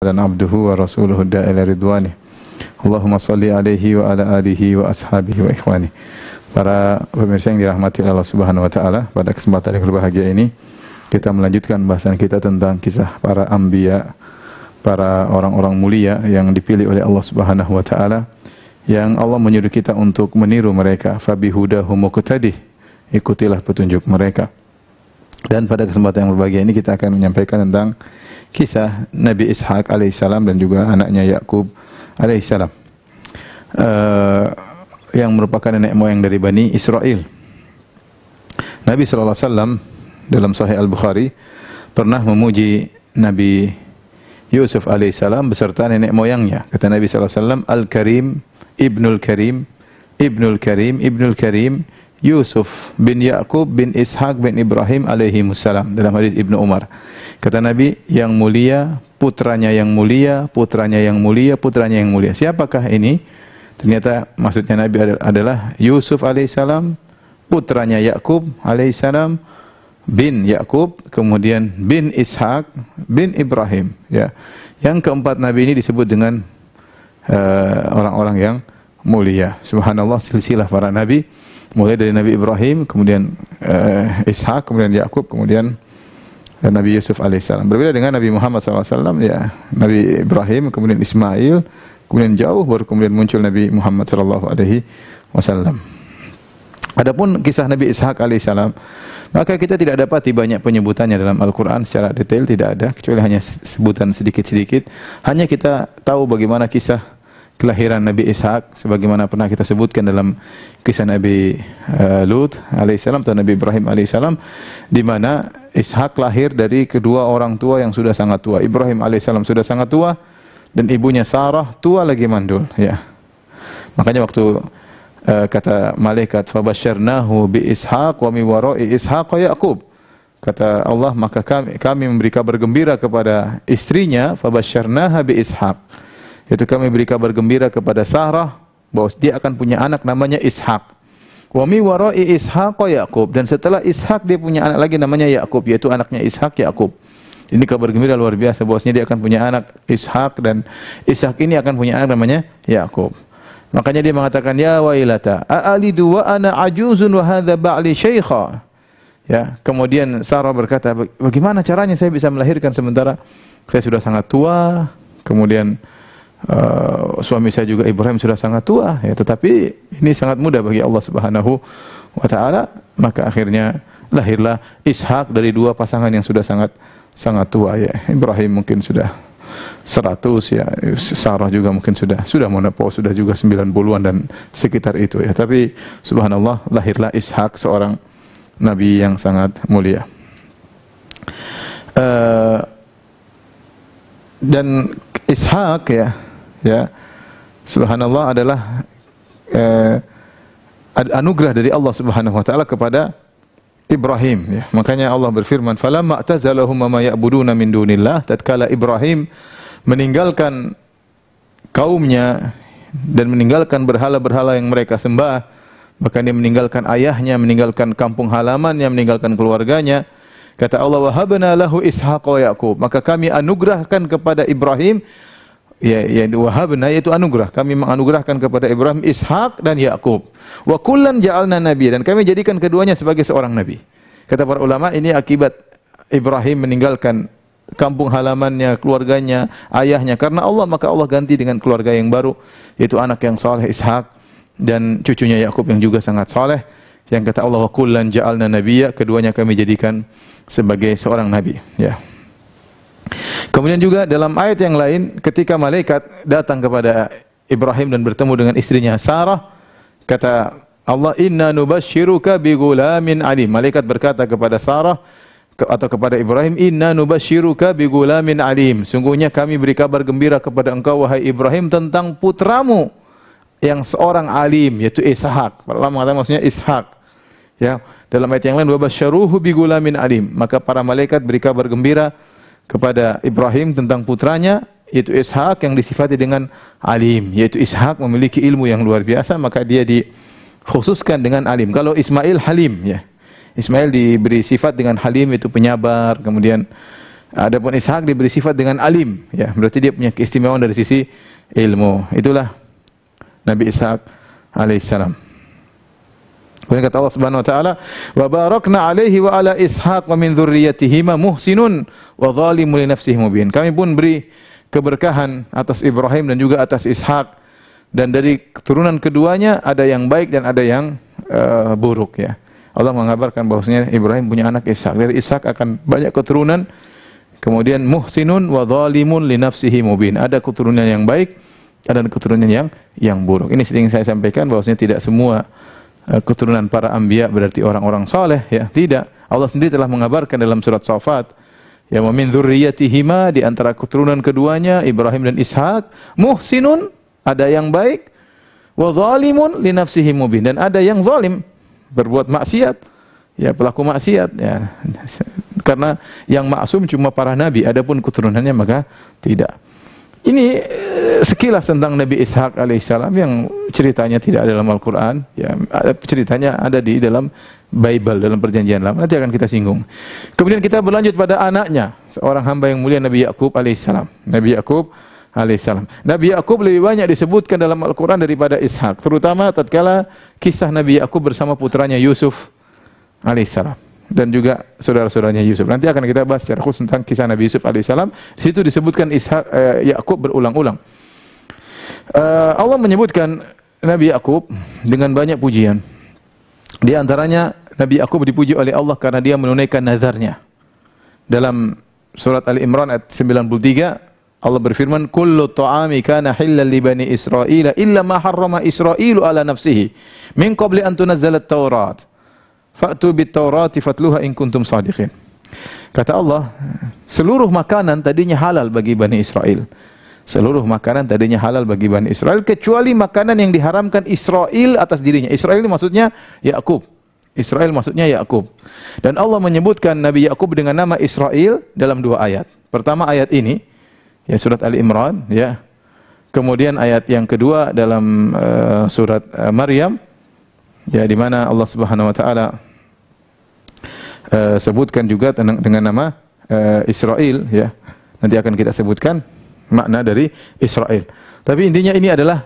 dan abduhu wa rasuluhu da'ila ridwani. Allahumma salli alaihi wa ala alihi wa ashabihi wa ikhwani. Para pemirsa yang dirahmati Allah Subhanahu wa taala, pada kesempatan yang berbahagia ini kita melanjutkan bahasan kita tentang kisah para anbiya, para orang-orang mulia yang dipilih oleh Allah Subhanahu wa taala, yang Allah menyuruh kita untuk meniru mereka. Fabihudahum muqtadih, ikutilah petunjuk mereka. Dan pada kesempatan yang berbahagia ini kita akan menyampaikan tentang kisah Nabi Ishaq alaihissalam dan juga anaknya Yakub alaihissalam, yang merupakan nenek moyang dari Bani Israel. Nabi SAW dalam Sahih Al-Bukhari pernah memuji Nabi Yusuf alaihissalam beserta nenek moyangnya. Kata Nabi SAW, Al-Karim, Ibnul Karim, Ibnul Karim, Ibnul Karim, Yusuf bin Yakub bin Ishaq bin Ibrahim alaihimussalam, dalam hadis Ibnu Umar. Kata Nabi, yang mulia, putranya yang mulia, putranya yang mulia, putranya yang mulia. Siapakah ini? Ternyata maksudnya Nabi adalah Yusuf alaihissalam, putranya Yakub alaihissalam, bin Yakub, kemudian bin Ishaq, bin Ibrahim. Ya. Yang keempat Nabi ini disebut dengan orang-orang yang mulia. Subhanallah, silsilah para Nabi. Mulai dari Nabi Ibrahim, kemudian Ishaq, kemudian Yakub, kemudian Nabi Yusuf alaihissalam. Berbeda dengan Nabi Muhammad SAW, ya, Nabi Ibrahim, kemudian Ismail, kemudian jauh baru kemudian muncul Nabi Muhammad SAW. Adapun kisah Nabi Ishaq alaihissalam, maka kita tidak dapati banyak penyebutannya dalam Al-Quran secara detail, tidak ada, kecuali hanya sebutan sedikit-sedikit. Hanya kita tahu bagaimana kisah kelahiran Nabi Ishaq, sebagaimana pernah kita sebutkan dalam kisah Nabi Lut alaihissalam atau Nabi Ibrahim alaihissalam, di mana Ishaq lahir dari kedua orang tua yang sudah sangat tua. Ibrahim alaihissalam sudah sangat tua dan ibunya Sarah tua lagi mandul. Ya, makanya waktu kata malaikat, fabasyarnahu bi Ishaq wa mi wara'i Ishaq Yaqub. Kata Allah, maka kami memberi kabar gembira kepada istrinya, fabasyarnaha bi Ishaq. Itu kami beri kabar gembira kepada Sarah bahwa dia akan punya anak namanya Ishaq. Wa mi wara'i Ishaq Yaqub, dan setelah Ishaq dia punya anak lagi namanya Yakub, yaitu anaknya Ishaq Yakub. Ini kabar gembira luar biasa bahwasanya dia akan punya anak Ishaq, dan Ishaq ini akan punya anak namanya Yakub. Makanya dia mengatakan, ya wailata a'alidu wa ana ajuzun wa hadza ba'li syaikha. Ya, kemudian Sarah berkata, bagaimana caranya saya bisa melahirkan sementara saya sudah sangat tua, kemudian suami saya juga Ibrahim sudah sangat tua, ya, tetapi ini sangat mudah bagi Allah Subhanahu wa taala. Maka akhirnya lahirlah Ishaq dari dua pasangan yang sudah sangat tua, ya. Ibrahim mungkin sudah 100, ya. Sarah juga mungkin sudah menopause, sudah juga 90-an dan sekitar itu, ya. Tapi subhanallah, lahirlah Ishaq, seorang nabi yang sangat mulia. Dan Ishaq, ya, subhanallah, adalah anugerah dari Allah Subhanahu wa taala kepada Ibrahim, ya. Makanya Allah berfirman, falamma atazalahum ma ya'buduna min dunillah, tatkala Ibrahim meninggalkan kaumnya dan meninggalkan berhala-berhala yang mereka sembah, bahkan dia meninggalkan ayahnya, meninggalkan kampung halamannya, meninggalkan keluarganya. Kata Allah, wahabna lahu Ishaq wa Yaqub, maka kami anugerahkan kepada Ibrahim, ya, wahabna yaitu anugerah, kami menganugerahkan kepada Ibrahim Ishaq dan Yakub. Wa kullan ja'alna nabi, dan kami jadikan keduanya sebagai seorang nabi. Kata para ulama, ini akibat Ibrahim meninggalkan kampung halamannya, keluarganya, ayahnya karena Allah, maka Allah ganti dengan keluarga yang baru, yaitu anak yang saleh Ishaq dan cucunya Yakub yang juga sangat saleh. Yang kata Allah, wa kullan ja'alna nabiyya, keduanya kami jadikan sebagai seorang nabi, ya. Kemudian juga dalam ayat yang lain, ketika malaikat datang kepada Ibrahim dan bertemu dengan istrinya Sarah, kata Allah, inna nubashiruka bi gulamin alim. Malaikat berkata kepada Sarah atau kepada Ibrahim, inna nubashiruka bi gulamin alim. Sungguhnya kami beri kabar gembira kepada engkau wahai Ibrahim tentang putramu yang seorang alim, yaitu Ishaq. Para ulama mengatakan maksudnya Ishaq. Ya, dalam ayat yang lain, wa basyaruhu bi gulamin alim. Maka para malaikat beri kabar gembira kepada Ibrahim tentang putranya, yaitu Ishaq, yang disifati dengan alim, yaitu Ishaq memiliki ilmu yang luar biasa, maka dia dikhususkan dengan alim. Kalau Ismail halim, ya. Ismail diberi sifat dengan halim, itu penyabar, kemudian Adapun Ishak diberi sifat dengan alim, ya, berarti dia punya keistimewaan dari sisi ilmu. Itulah Nabi Ishak alaihissalam. Kemudian kata Allah Subhanahu wa taala, "Wa barakna alaihi wa ala Ishaq wa min dzurriyyatihima muhsinun wa zalimun li nafsihi mubin." Kami pun beri keberkahan atas Ibrahim dan juga atas Ishak, dan dari keturunan keduanya ada yang baik dan ada yang buruk, ya. Allah mengabarkan bahwasanya Ibrahim punya anak Ishak. Dari Ishak akan banyak keturunan. Kemudian muhsinun wa zalimun li nafsihi mubin. Ada keturunan yang baik, ada keturunan yang buruk. Ini sering saya sampaikan bahwasanya tidak semua keturunan para anbiya berarti orang-orang saleh, ya. Tidak. Allah sendiri telah mengabarkan dalam surat Shafat, ya, wa min dzurriyyatihima, di antara keturunan keduanya Ibrahim dan Ishak, muhsinun, ada yang baik, wa zalimun li nafsihi mubin, dan ada yang zalim, berbuat maksiat, ya, pelaku maksiat, ya. Karena yang maksum cuma para nabi, adapun keturunannya maka tidak. Ini sekilas tentang Nabi Ishak alaihissalam yang ceritanya tidak ada dalam Al-Quran, ya, ceritanya ada di dalam Bible, dalam Perjanjian Lama. Nanti akan kita singgung. Kemudian kita berlanjut pada anaknya, seorang hamba yang mulia, Nabi Yakub alaihissalam. Nabi Yakub alaihissalam. Nabi Yakub lebih banyak disebutkan dalam Al-Quran daripada Ishak, terutama tatkala kisah Nabi Yakub bersama putranya Yusuf alaihissalam dan juga saudara-saudaranya Yusuf. Nanti akan kita bahas secara khusus tentang kisah Nabi Yusuf alaihissalam. Di situ disebutkan Yakub berulang-ulang. Allah menyebutkan Nabi Yakub dengan banyak pujian. Di antaranya Nabi Yakub dipuji oleh Allah karena dia menunaikan nazarnya. Dalam surat Ali Imran ayat 93, Allah berfirman, "Kullu ta'ami kana halal li bani Israil illa ma harrama Israilu ala nafsihi min qabli an tunazzala at-Taurat. Fa'tu bit-Taurati fatluha in kuntum shadiqin." Kata Allah, seluruh makanan tadinya halal bagi Bani Israel. Seluruh makanan tadinya halal bagi Bani Israel kecuali makanan yang diharamkan Israel atas dirinya. Israel ini maksudnya Yakub. Israel maksudnya Yakub. Dan Allah menyebutkan Nabi Yakub dengan nama Israel dalam dua ayat. Pertama ayat ini, ya, surat Ali Imran, ya. Kemudian ayat yang kedua dalam surat Maryam, ya, di mana Allah Subhanahu wa taala sebutkan juga dengan nama Israel, ya. Nanti akan kita sebutkan makna dari Israel. Tapi intinya ini adalah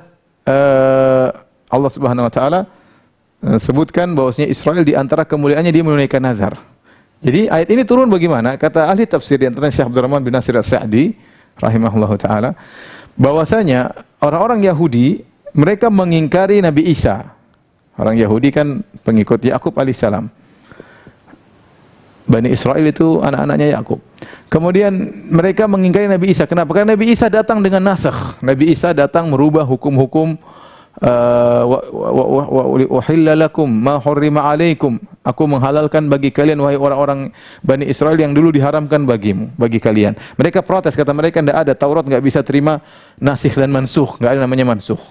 Allah Subhanahu wa taala sebutkan bahwasanya Israel di antara kemuliaannya dia menunaikan nazar. Jadi ayat ini turun bagaimana? Kata ahli tafsir di antaranya Syekh Abdurrahman bin Nasir As-Sa'di rahimahullahu taala, bahwasanya orang-orang Yahudi mereka mengingkari Nabi Isa. Orang Yahudi kan pengikut Yakub alaihissalam. Bani Israel itu anak-anaknya Yakub. Kemudian mereka mengingkari Nabi Isa. Kenapa? Karena Nabi Isa datang dengan nasakh. Nabi Isa datang merubah hukum-hukum, wahilla lakum ma hurrima alaikum. Aku menghalalkan bagi kalian wahai orang-orang Bani Israel yang dulu diharamkan bagimu, bagi kalian. Mereka protes, kata mereka tidak ada, Taurat enggak bisa terima nasikh dan mansukh, enggak ada namanya mansukh.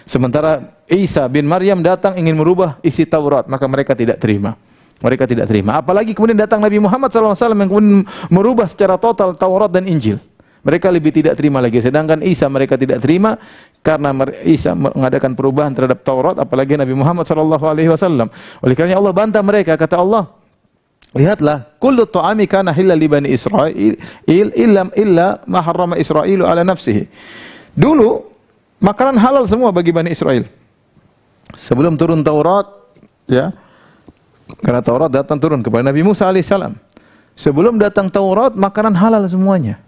Sementara Isa bin Maryam datang ingin merubah isi Taurat, maka mereka tidak terima. Mereka tidak terima. Apalagi kemudian datang Nabi Muhammad SAW yang kemudian merubah secara total Taurat dan Injil. Mereka lebih tidak terima lagi. Sedangkan Isa mereka tidak terima karena Isa mengadakan perubahan terhadap Taurat, apalagi Nabi Muhammad SAW. Oleh karena Allah bantah mereka. Kata Allah, lihatlah, kullu ta'ami kana halal li bani Israil illa ma harrama Israilu ala nafsihi. Dulu makanan halal semua bagi Bani Israel. Sebelum turun Taurat, ya. Karena Taurat datang turun kepada Nabi Musa alaihissalam. Sebelum datang Taurat, makanan halal semuanya.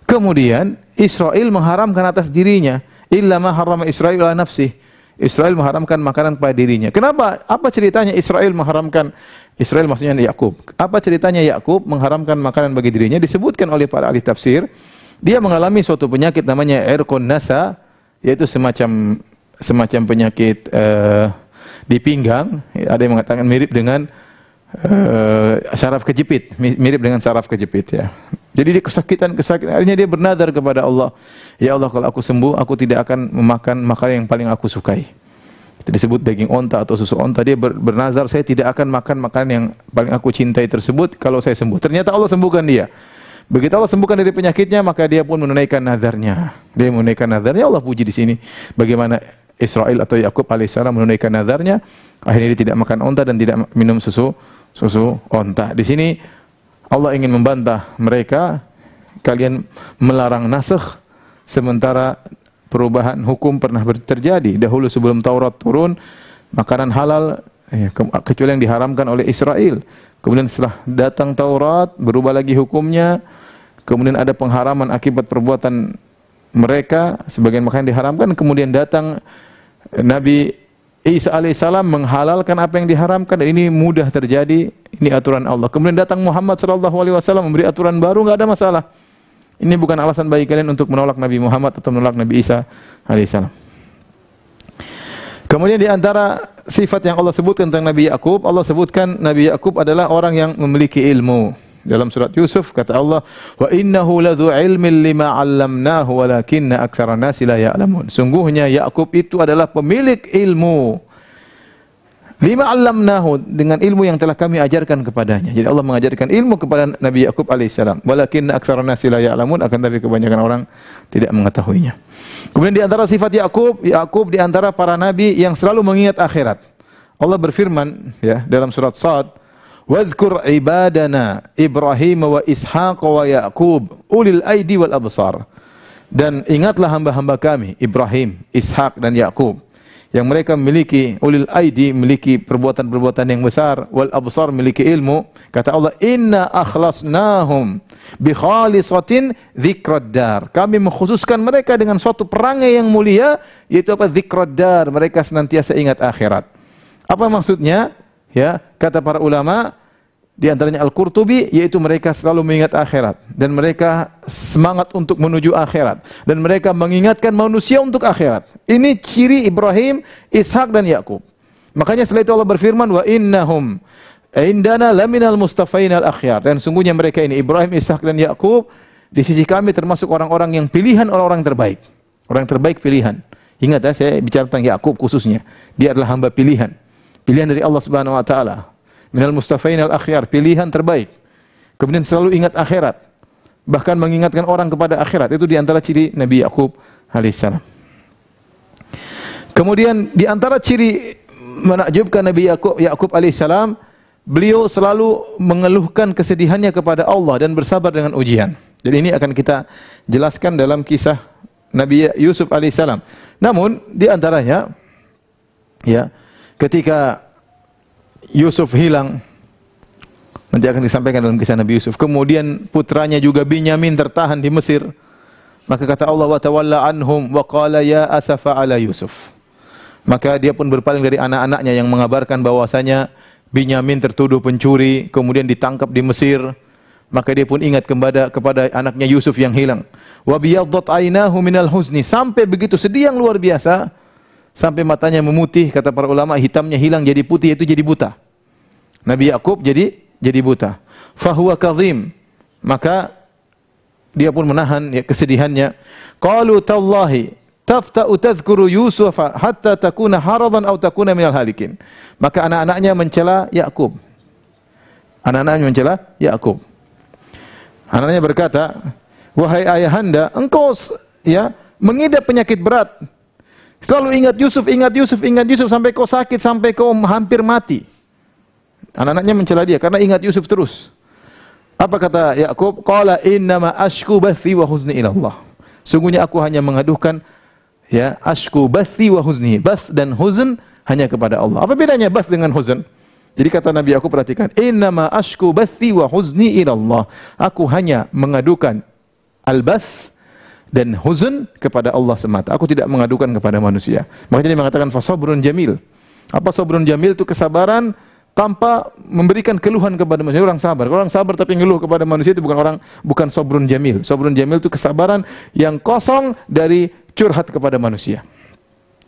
Kemudian Israel mengharamkan atas dirinya, illa ma harrama Israil ala nafsihi. Israel mengharamkan makanan kepada dirinya. Kenapa? Apa ceritanya Israel mengharamkan? Israel maksudnya Yakub. Apa ceritanya Yakub mengharamkan makanan bagi dirinya? Disebutkan oleh para ahli tafsir, dia mengalami suatu penyakit namanya irqun nasa, yaitu semacam penyakit di pinggang. Ada yang mengatakan mirip dengan saraf kejepit, mirip dengan saraf kejepit, ya. Jadi dia kesakitan, akhirnya dia bernadar kepada Allah, ya Allah, kalau aku sembuh, aku tidak akan memakan makanan yang paling aku sukai. Itu disebut daging onta atau susu onta. Dia bernazar, saya tidak akan makan makanan yang paling aku cintai tersebut kalau saya sembuh. Ternyata Allah sembuhkan dia. Begitu Allah sembuhkan dari penyakitnya, maka dia pun menunaikan nazarnya. Dia menunaikan nazarnya. Allah puji di sini bagaimana Israel atau Yakub alaihissalam menunaikan nazarnya. Akhirnya dia tidak makan onta dan tidak minum susu onta. Di sini Allah ingin membantah mereka, kalian melarang nasakh sementara perubahan hukum pernah terjadi. Dahulu sebelum Taurat turun, makanan halal kecuali yang diharamkan oleh Israel. Kemudian setelah datang Taurat, berubah lagi hukumnya. Kemudian ada pengharaman akibat perbuatan mereka, sebagian makanan diharamkan. Kemudian datang Nabi Isa alaihissalam menghalalkan apa yang diharamkan, dan ini mudah terjadi. Ini aturan Allah. Kemudian datang Muhammad sallallahu alaihi wasallam memberi aturan baru, enggak ada masalah. Ini bukan alasan bagi kalian untuk menolak Nabi Muhammad atau menolak Nabi Isa alaihissalam. Kemudian di antara sifat yang Allah sebutkan tentang Nabi Yakub, Allah sebutkan Nabi Yakub adalah orang yang memiliki ilmu. Dalam surat Yusuf kata Allah, "Wa innahu ladzu ilmin lima 'allamnahu walakinna aktsara nasi la ya'lamun." Sungguhnya Yakub itu adalah pemilik ilmu. Lima 'allamnahu, dengan ilmu yang telah kami ajarkan kepadanya. Jadi Allah mengajarkan ilmu kepada Nabi Yakub alaihissalam. Walakinna aktsara nasi la ya'lamun, akan tapi kebanyakan orang tidak mengetahuinya. Kemudian di antara sifat Yakub di antara para nabi yang selalu mengingat akhirat. Allah berfirman ya dalam surat Shad, "Wadhkur ibadana Ibrahim wa Ishaq wa Yaqub ulil aidi wal absar." Dan ingatlah hamba-hamba kami Ibrahim, Ishak dan Yaqub yang mereka memiliki ulil aidi, memiliki perbuatan-perbuatan yang besar, wal absar, memiliki ilmu. Kata Allah, "Inna akhlasnahum bi khalisatin dzikrad dar." Kami mengkhususkan mereka dengan suatu perangai yang mulia, yaitu apa? Dzikrad dar, mereka senantiasa ingat akhirat. Apa maksudnya? Ya, kata para ulama, di antaranya Al-Qurtubi, yaitu mereka selalu mengingat akhirat dan mereka semangat untuk menuju akhirat dan mereka mengingatkan manusia untuk akhirat. Ini ciri Ibrahim, Ishak dan Yakub. Makanya setelah itu Allah berfirman, "Wa innahum indana laminal mustafainal akhyar." Dan sungguhnya mereka ini Ibrahim, Ishak dan Yakub di sisi kami termasuk orang-orang yang pilihan, orang-orang terbaik. Orang terbaik pilihan. Ingat ya, saya bicara tentang Yakub khususnya. Dia adalah hamba pilihan. Pilihan dari Allah Subhanahu wa taala. Minal mustafain al-akhyar, pilihan terbaik. Kemudian selalu ingat akhirat. Bahkan mengingatkan orang kepada akhirat. Itu di antara ciri Nabi Yakub alaihissalam. Kemudian di antara ciri menakjubkan Nabi Yakub alaihissalam, beliau selalu mengeluhkan kesedihannya kepada Allah dan bersabar dengan ujian. Jadi ini akan kita jelaskan dalam kisah Nabi Yusuf alaihissalam. Namun di antaranya ya, ketika Yusuf hilang, nanti akan disampaikan dalam kisah Nabi Yusuf. Kemudian putranya juga Binyamin tertahan di Mesir. Maka kata Allah, "Wa tawalla anhum wa qala ya asafa ala Yusuf." Maka dia pun berpaling dari anak-anaknya yang mengabarkan bahwasanya Binyamin tertuduh pencuri, kemudian ditangkap di Mesir. Maka dia pun ingat kepada anaknya Yusuf yang hilang. Wa biyaddat ainahu minal huzni, sampai begitu sedih yang luar biasa. Sampai matanya memutih, kata para ulama, hitamnya hilang jadi putih, itu jadi buta. Nabi Yakub jadi buta. Fahuwa kazim, maka dia pun menahan ya, kesedihannya. Qalu tallahi tafta'u tadhkuru Yusuf hatta takuna haradan aw takuna minal halikin. Maka anak-anaknya mencela Yakub. Anak-anaknya mencela Yakub. Anaknya berkata, "Wahai ayahanda, engkau ya mengidap penyakit berat. Selalu ingat Yusuf, ingat Yusuf, ingat Yusuf sampai kau sakit, sampai kau hampir mati." Anak-anaknya mencela dia karena ingat Yusuf terus. Apa kata Yakub? Qala innama ashku bathi wa huzni ila Allah. Sungguhnya aku hanya mengadukan ya ashku bathi wa huzni. Bath dan huzn hanya kepada Allah. Apa bedanya bath dengan huzn? Jadi kata Nabi Yakub, perhatikan, innama ashku bathi wa huzni ila Allah. Aku hanya mengadukan al-bath dan huzn kepada Allah semata. Aku tidak mengadukan kepada manusia. Makanya dia mengatakan fasabrun jamil. Apa sabrun jamil? Itu kesabaran tanpa memberikan keluhan kepada manusia. Orang sabar. Kalau orang sabar tapi ngeluh kepada manusia itu bukan sabrun jamil. Sabrun jamil itu kesabaran yang kosong dari curhat kepada manusia.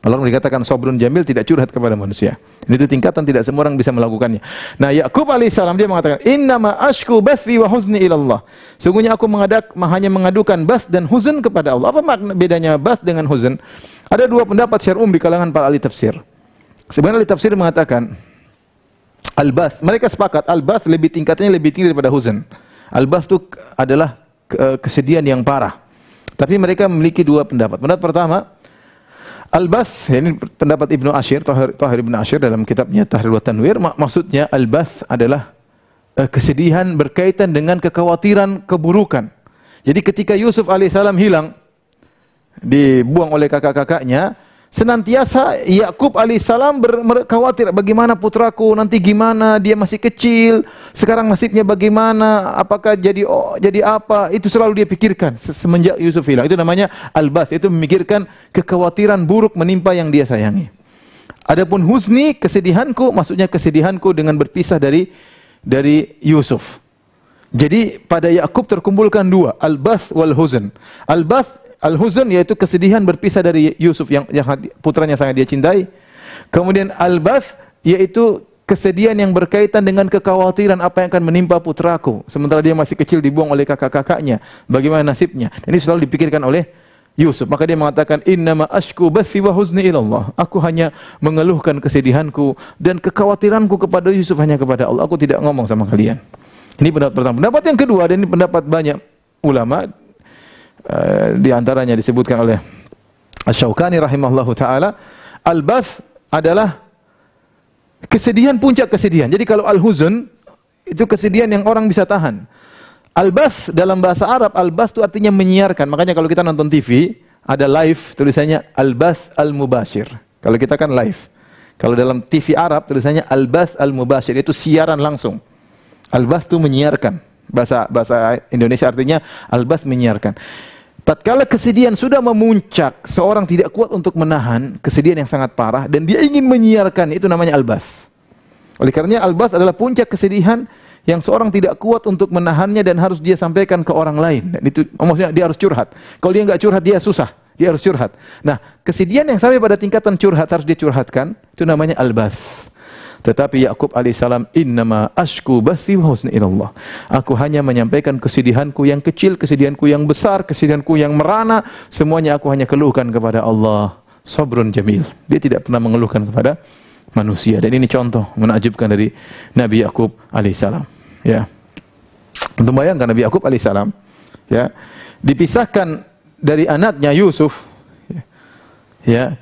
Kalau dikatakan sabrun jamil, tidak curhat kepada manusia. Ini itu tingkatan, tidak semua orang bisa melakukannya. Nah, Yakub alaihissalam dia mengatakan, "Innama ashku bathi wa huzni ila Allah." Sungguhnya aku hanya mengadukan bath dan huzn kepada Allah. Apa makna bedanya bath dengan huzn? Ada dua pendapat syar'um di kalangan para ahli tafsir. Sebenarnya ahli tafsir mengatakan al-bath, mereka sepakat al-bath tingkatnya lebih tinggi daripada huzn. Al-bath itu adalah kesedihan yang parah. Tapi mereka memiliki dua pendapat. Pendapat pertama, al-bath, ini pendapat Ibnu Ashir, Tahir Ibnu Ashir dalam kitabnya Tahrir wa Tanwir, maksudnya al-bath adalah kesedihan berkaitan dengan kekhawatiran keburukan. Jadi ketika Yusuf alaihissalam hilang, dibuang oleh kakak-kakaknya, senantiasa Yakub alaihissalam khawatir, bagaimana putraku nanti, gimana dia masih kecil, sekarang nasibnya bagaimana, apakah jadi apa, itu selalu dia pikirkan semenjak Yusuf hilang. Itu namanya al-bath, itu memikirkan kekhawatiran buruk menimpa yang dia sayangi. Adapun huzni, kesedihanku, maksudnya kesedihanku dengan berpisah dari Yusuf. Jadi pada Yakub terkumpulkan dua, al-bath wal huzn. Al-bath, al-huzn yaitu kesedihan berpisah dari Yusuf yang putranya sangat dia cintai. Kemudian al-bath yaitu kesedihan yang berkaitan dengan kekhawatiran apa yang akan menimpa putraku sementara dia masih kecil, dibuang oleh kakak-kakaknya, bagaimana nasibnya. Ini selalu dipikirkan oleh Yusuf. Maka dia mengatakan, innama ashku bathi wa huzni ilallah. Aku hanya mengeluhkan kesedihanku dan kekhawatiranku kepada Yusuf hanya kepada Allah. Aku tidak ngomong sama kalian. Ini pendapat pertama. Pendapat yang kedua, dan ini pendapat banyak ulama, di antaranya disebutkan oleh Asy-Syaukani rahimahullahu taala, al-bath adalah kesedihan, puncak kesedihan. Jadi kalau al-huzn itu kesedihan yang orang bisa tahan. Al-bath dalam bahasa Arab, al-bath itu artinya menyiarkan. Makanya kalau kita nonton TV, ada live, tulisannya al-bath al-mubashir. Kalau kita kan live. Kalau dalam TV Arab, tulisannya al-bath al-mubashir, itu siaran langsung. Al-bath itu menyiarkan. Bahasa Indonesia artinya al-bath menyiarkan. Tatkala kesedihan sudah memuncak, seorang tidak kuat untuk menahan kesedihan yang sangat parah, dan dia ingin menyiarkan, itu namanya al-bath. Oleh karenanya al-bath adalah puncak kesedihan yang seorang tidak kuat untuk menahannya dan harus dia sampaikan ke orang lain. Dan itu maksudnya dia harus curhat. Kalau dia enggak curhat, dia susah. Dia harus curhat. Nah, kesedihan yang sampai pada tingkatan curhat harus dicurhatkan, itu namanya al-bath. Tetapi Yakub alaihissalam, innama ashku bathi wa huzni ilallah. Aku hanya menyampaikan kesedihanku yang kecil, kesedihanku yang besar, kesedihanku yang merana, semuanya aku hanya keluhkan kepada Allah. Sabrun jamil. Dia tidak pernah mengeluhkan kepada manusia. Dan ini contoh menakjubkan dari Nabi Yakub alaihissalam. Ya. Untuk bayangkan Nabi Yakub alaihissalam, ya, dipisahkan dari anaknya Yusuf, ya,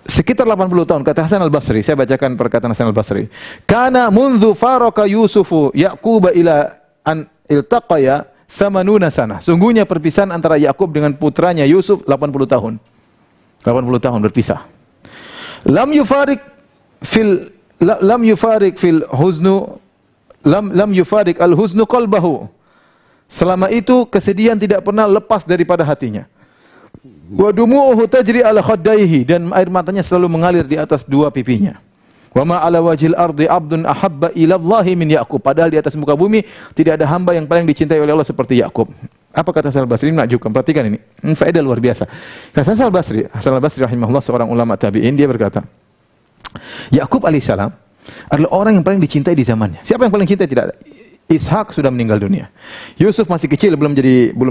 sekitar 80 tahun. Kata Hasan al-Basri, saya bacakan perkataan Hasan al-Basri. Kana mundzu faraka Yusufu Yaquba ila an iltaqaya 80 sana. Sungguhnya perpisahan antara Yakub dengan putranya Yusuf 80 tahun. 80 tahun berpisah. Lam yufarik fil huznu lam yufarik al-huznu qalbahu. Selama itu kesedihan tidak pernah lepas daripada hatinya. Wa dumu'uhu tajri ala khaddaihi, dan air matanya selalu mengalir di atas dua pipinya. Wa ma ala wajhil ardi abdun ahabba ila Allahi min Yaqub. Padahal di atas muka bumi tidak ada hamba yang paling dicintai oleh Allah seperti Yakub. Apa kata Hasan al-Basri? Menakjubkan. Perhatikan ini. Faedah luar biasa. Kata Hasan al-Basri rahimahullah, seorang ulama tabi'in, dia berkata, Yakub alaihissalam adalah orang yang paling dicintai di zamannya. Siapa yang paling cintai? Tidak ada. Ishak sudah meninggal dunia. Yusuf masih kecil, belum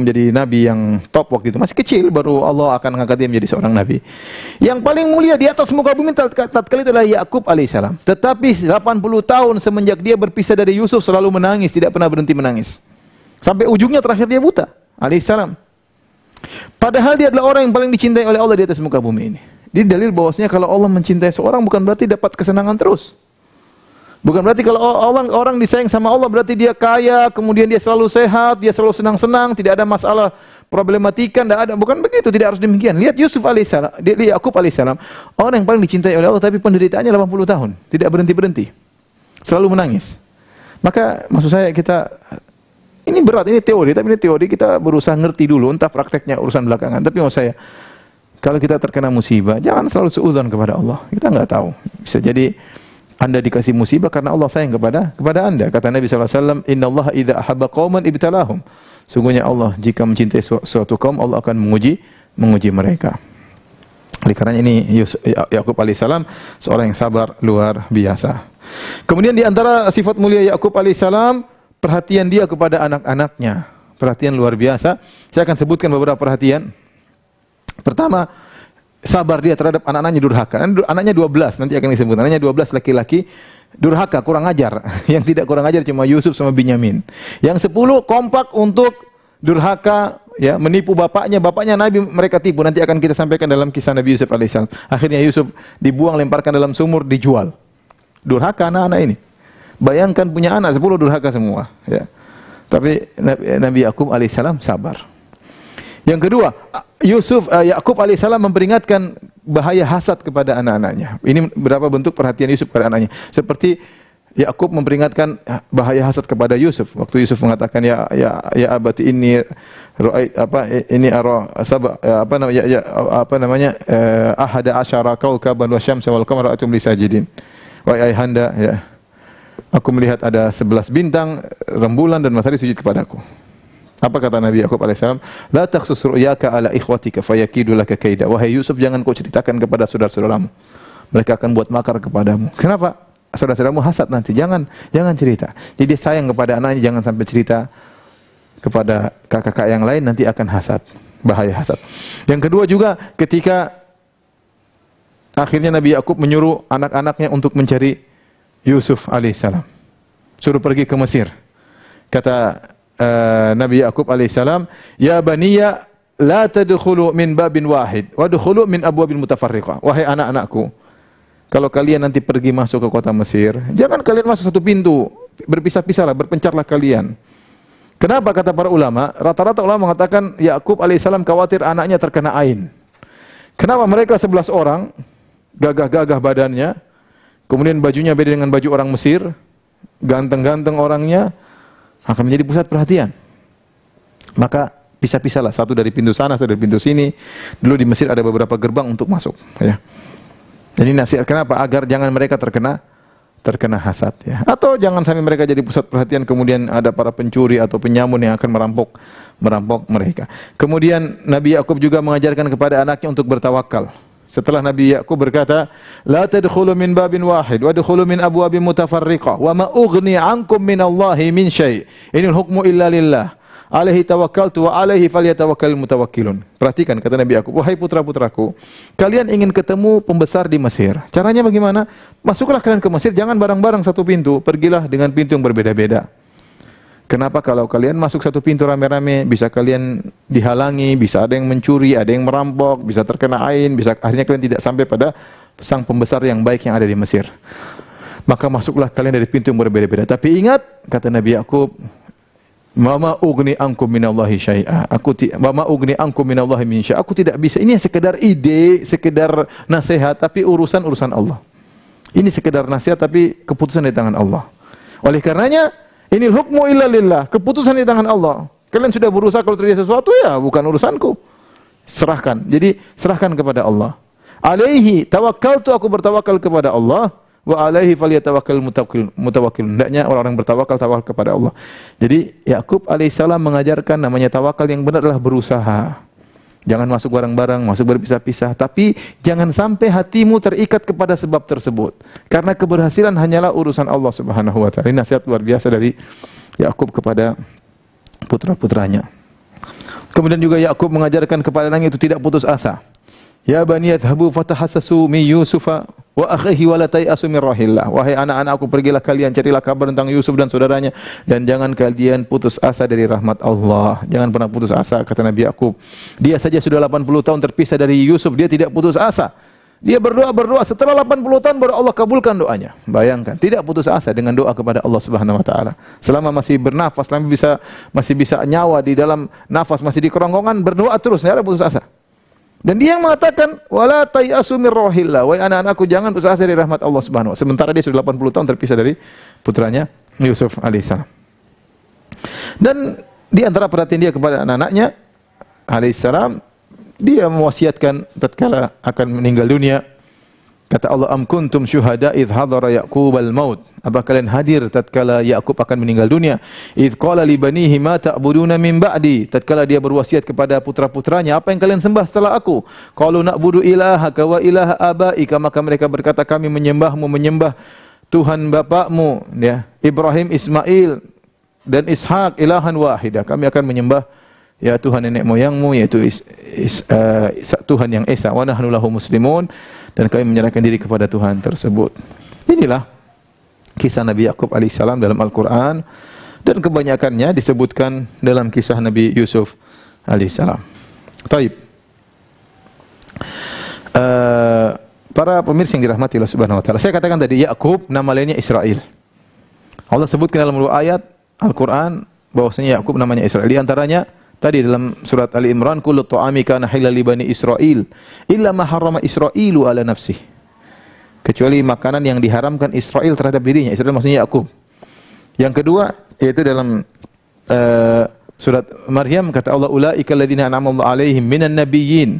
jadi nabi yang top waktu itu. Masih kecil, baru Allah akan mengangkat dia menjadi seorang nabi. Yang paling mulia di atas muka bumi tatkala itu adalah Yakub alaihissalam. Tetapi 80 tahun semenjak dia berpisah dari Yusuf selalu menangis, tidak pernah berhenti menangis. Sampai ujungnya terakhir dia buta alaihissalam. Padahal dia adalah orang yang paling dicintai oleh Allah di atas muka bumi ini. Ini dalil bahwasanya kalau Allah mencintai seorang bukan berarti dapat kesenangan terus. Bukan berarti kalau orang disayang sama Allah berarti dia kaya, kemudian dia selalu sehat, dia selalu senang-senang, tidak ada masalah problematika, tidak ada. Bukan begitu, tidak harus demikian. Lihat Yusuf alaihissalam, lihat Yakub alaihissalam, orang yang paling dicintai oleh Allah, tapi penderitaannya 80 tahun, tidak berhenti-berhenti, selalu menangis. Maka maksud saya, kita ini berat, ini teori, tapi ini teori kita berusaha ngerti dulu, entah prakteknya urusan belakangan. Tapi maksud saya, kalau kita terkena musibah, jangan selalu suudzon kepada Allah. Kita nggak tahu, bisa jadi Anda dikasih musibah karena Allah sayang kepada Anda. Kata Nabi SAW, Inna Allah idha ahabba qawman ibtalahum. Sungguhnya Allah jika mencintai suatu kaum, Allah akan menguji mereka. Oleh karena ini Yakub alaihissalam seorang yang sabar luar biasa. Kemudian di antara sifat mulia Yakub alaihissalam, perhatian dia kepada anak-anaknya. Perhatian luar biasa. Saya akan sebutkan beberapa perhatian. Pertama, sabar dia terhadap anak-anaknya durhaka. Anaknya 12, nanti akan disebut. Anaknya 12 laki-laki durhaka, kurang ajar. Yang tidak kurang ajar cuma Yusuf sama Binyamin. Yang 10 kompak untuk durhaka, ya, menipu bapaknya. Bapaknya Nabi mereka tipu. Nanti akan kita sampaikan dalam kisah Nabi Yusuf alaihissalam. Akhirnya Yusuf dibuang, lemparkan dalam sumur, dijual. Durhaka anak-anak ini. Bayangkan punya anak 10 durhaka semua, ya. Tapi Nabi Yakub alaihissalam sabar. Yang kedua, Yakub alaihissalam memperingatkan bahaya hasad kepada anak-anaknya. Ini berapa bentuk perhatian Yusuf kepada anaknya. Seperti Yakub memperingatkan bahaya hasad kepada Yusuf. Waktu Yusuf mengatakan ya abati ini ahada asyara kaukaban wa syamsa wal qamara ra'aytum li sajidin. Wahai ayahanda, ya. Aku melihat ada 11 bintang, rembulan dan matahari sujud kepadaku. Apa kata Nabi Yakub alaihissalam? La takhsus ru'yaka ala ikhwatika fayakidu laka kaida. Wahai Yusuf, jangan kau ceritakan kepada saudara-saudaramu. Mereka akan buat makar kepadamu. Kenapa? Saudara-saudaramu hasad nanti. Jangan cerita. Jadi dia sayang kepada anaknya, jangan sampai cerita kepada kakak-kakak yang lain, nanti akan hasad. Bahaya hasad. Yang kedua juga ketika akhirnya Nabi Yakub menyuruh anak-anaknya untuk mencari Yusuf alaihissalam. Suruh pergi ke Mesir. Kata Nabi Yakub alaihissalam, "Ya baniya la tadkhulu min babin wahid, wadkhulu min abwabin mutafarriqah." Wahai anak-anakku, kalau kalian nanti pergi masuk ke kota Mesir, jangan kalian masuk satu pintu, berpisah-pisahlah, berpencarlah kalian. Kenapa kata para ulama? Rata-rata ulama mengatakan Yakub alaihissalam khawatir anaknya terkena ain. Kenapa mereka 11 orang, gagah-gagah badannya, kemudian bajunya beda dengan baju orang Mesir, ganteng-ganteng orangnya, akan menjadi pusat perhatian. Maka pisah-pisahlah, satu dari pintu sana, satu dari pintu sini. Dulu di Mesir ada beberapa gerbang untuk masuk, ya. Jadi nasihat kenapa? Agar jangan mereka terkena hasad, ya. Atau jangan sampai mereka jadi pusat perhatian, kemudian ada para pencuri atau penyamun yang akan merampok mereka. Kemudian Nabi Yakub juga mengajarkan kepada anaknya untuk bertawakal. Setelah Nabi Yakub berkata, "La tadkhulu min babin wahid, wadkhulu min abwabin mutafarriqah, wa ma ughni 'ankum minallahi min syai'. Inil hukmu illa lillah. Alaihi tawakkaltu wa alaihi falyatawakkalul mutawakkilun." Perhatikan kata Nabi Yakub, "Wahai putra-putraku, kalian ingin ketemu pembesar di Mesir. Caranya bagaimana? Masuklah kalian ke Mesir, jangan bareng-bareng satu pintu, pergilah dengan pintu yang berbeda-beda. Kenapa kalau kalian masuk satu pintu rame-rame, bisa kalian dihalangi, bisa ada yang mencuri, ada yang merampok, bisa terkena ain, bisa akhirnya kalian tidak sampai pada sang pembesar yang baik yang ada di Mesir. Maka masuklah kalian dari pintu yang berbeda-beda. Tapi ingat, kata Nabi Yakub, "Mama ugni ankum minallahi syai'a." Mama ugni ankum minallahi min syai'. Aku tidak bisa. Ini sekedar ide, sekedar nasihat, tapi urusan Allah. Ini sekedar nasihat tapi keputusan di tangan Allah. Oleh karenanya, inil hukmu illa lillah. Keputusan di tangan Allah. Kalian sudah berusaha, kalau terjadi sesuatu ya bukan urusanku. Serahkan. Jadi serahkan kepada Allah. Alaihi tawakkaltu, aku bertawakal kepada Allah. Wa alaihi falyatawakkal mutawakkilun. Hendaknya orang-orang bertawakal kepada Allah. Jadi Yakub alaihissalam mengajarkan namanya tawakal yang benar adalah berusaha. Jangan masuk bareng-bareng, masuk berpisah-pisah. Tapi jangan sampai hatimu terikat kepada sebab tersebut. Karena keberhasilan hanyalah urusan Allah Subhanahu wa taala. Ini nasihat luar biasa dari Yakub kepada putra-putranya. Kemudian juga Yakub mengajarkan kepada anaknya itu tidak putus asa. Ya bani yadhhabu fatahassasu min Yusufa wa akhihi wa la tayasu min rahillah. Wahai anak-anakku, pergilah kalian carilah kabar tentang Yusuf dan saudaranya dan jangan kalian putus asa dari rahmat Allah. Jangan pernah putus asa, kata Nabi Yakub. Dia saja sudah 80 tahun terpisah dari Yusuf, dia tidak putus asa. Dia berdoa, setelah 80 tahun baru Allah kabulkan doanya. Bayangkan, tidak putus asa dengan doa kepada Allah Subhanahu wa taala. Selama masih bernafas, selama masih bisa nyawa di dalam nafas, masih di kerongkongan, berdoa terus, tidak ada putus asa. Dan dia yang mengatakan, wala tayasu mir rahillah, wahai anak-anakku jangan putus asa dari rahmat Allah Subhanahu wa taala. Sementara dia sudah 80 tahun terpisah dari putranya Yusuf alaihissalam. Dan di antara perhatian dia kepada anak-anaknya alaihissalam, dia mewasiatkan tatkala akan meninggal dunia. Kata Allah, am kuntum syuhada idh hadara Yaqubal maut. Apa kalian hadir tatkala Yakub akan meninggal dunia? Idh qala li banihi ma ta'buduna min ba'di. Tatkala dia berwasiat kepada putra-putranya, apa yang kalian sembah setelah aku? Qalu na'budu ilahaka wa ilaha abaika. Maka mereka berkata, kami menyembahmu, menyembah Tuhan bapakmu, ya, Ibrahim, Ismail dan Ishak, ilahan wahidah. Kami akan menyembah ya Tuhan nenek moyangmu, yaitu Tuhan yang esa. Wa nahnu lahu muslimun, dan kami menyerahkan diri kepada Tuhan tersebut. Inilah kisah Nabi Yakub alaihissalam dalam Al-Quran, dan kebanyakannya disebutkan dalam kisah Nabi Yusuf alaihissalam. Taib. Para pemirsa yang dirahmati Allah Subhanahu wa taala, saya katakan tadi Yakub nama lainnya Israel. Allah sebutkan dalam dua ayat Al-Quran bahwasanya Yakub namanya Israel. Di antaranya tadi dalam surat Ali Imran, kullu ta'ami kana halal li bani Israil illa ma harrama Israilu ala nafsih. Kecuali makanan yang diharamkan Israel terhadap dirinya. Israel maksudnya Yakub. Yang kedua yaitu dalam surat Maryam kata Allah, ulaika alladzina an'ama Allahu 'alaihim minan nabiyyin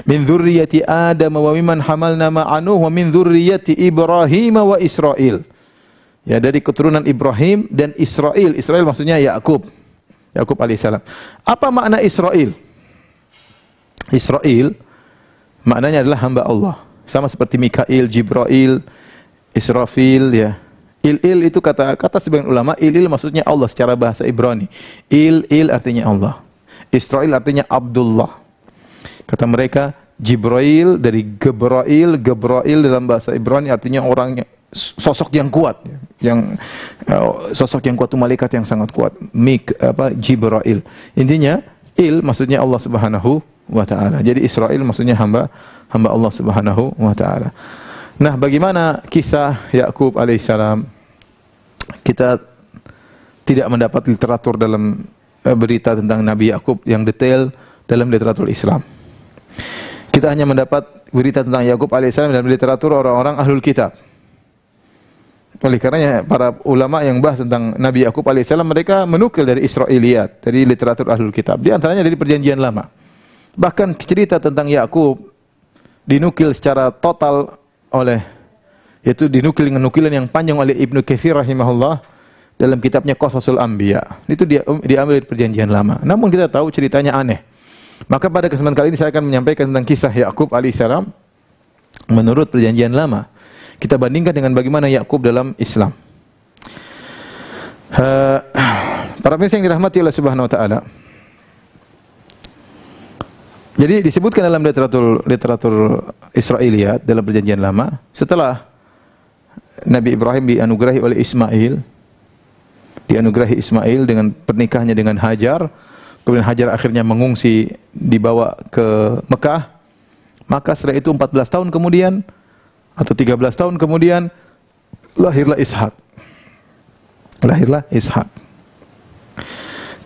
min dzurriyyati Adam wa mimman hamalna ma'a Nuh wa min dzurriyyati Ibrahim wa Israil. Ya, dari keturunan Ibrahim dan Israel. Israel maksudnya Yakub. Yakub alaihissalam. Apa makna Israel? Israel maknanya adalah hamba Allah. Sama seperti Mikail, Jibril, Israfil, ya. Il itu kata sebagian ulama, il maksudnya Allah secara bahasa Ibrani. Il artinya Allah. Israel artinya Abdullah. Kata mereka Jibril dari Gebrail dalam bahasa Ibrani artinya orangnya sosok yang kuat, sosok yang kuat itu malaikat yang sangat kuat. Jibril. Intinya maksudnya Allah Subhanahu wa taala. Jadi Israel maksudnya hamba Allah Subhanahu wa taala. Nah, bagaimana kisah Yakub alaihissalam? Kita tidak mendapat literatur dalam berita tentang Nabi Yakub yang detail dalam literatur Islam. Kita hanya mendapat berita tentang Yakub alaihissalam dalam literatur orang-orang ahlul kitab. Oleh karenanya para ulama yang bahas tentang Nabi Yakub alaihissalam mereka menukil dari Israiliyat, dari literatur ahlul kitab. Di antaranya dari Perjanjian Lama. Bahkan cerita tentang Yakub dinukil secara total yaitu dinukil dengan nukilan yang panjang oleh Ibnu Katsir rahimahullah dalam kitabnya Qasasul Anbiya. Itu diambil dari Perjanjian Lama. Namun kita tahu ceritanya aneh. Maka pada kesempatan kali ini saya akan menyampaikan tentang kisah Yakub alaihissalam menurut Perjanjian Lama. Kita bandingkan dengan bagaimana Yakub dalam Islam. Para pemirsa yang dirahmati Allah Subhanahu wa taala. Jadi disebutkan dalam literatur Israiliyat dalam Perjanjian Lama, setelah Nabi Ibrahim dianugerahi oleh Ismail dengan pernikahannya dengan Hajar, kemudian Hajar akhirnya mengungsi dibawa ke Mekah, maka setelah itu 14 tahun kemudian atau 13 tahun kemudian lahirlah Ishak.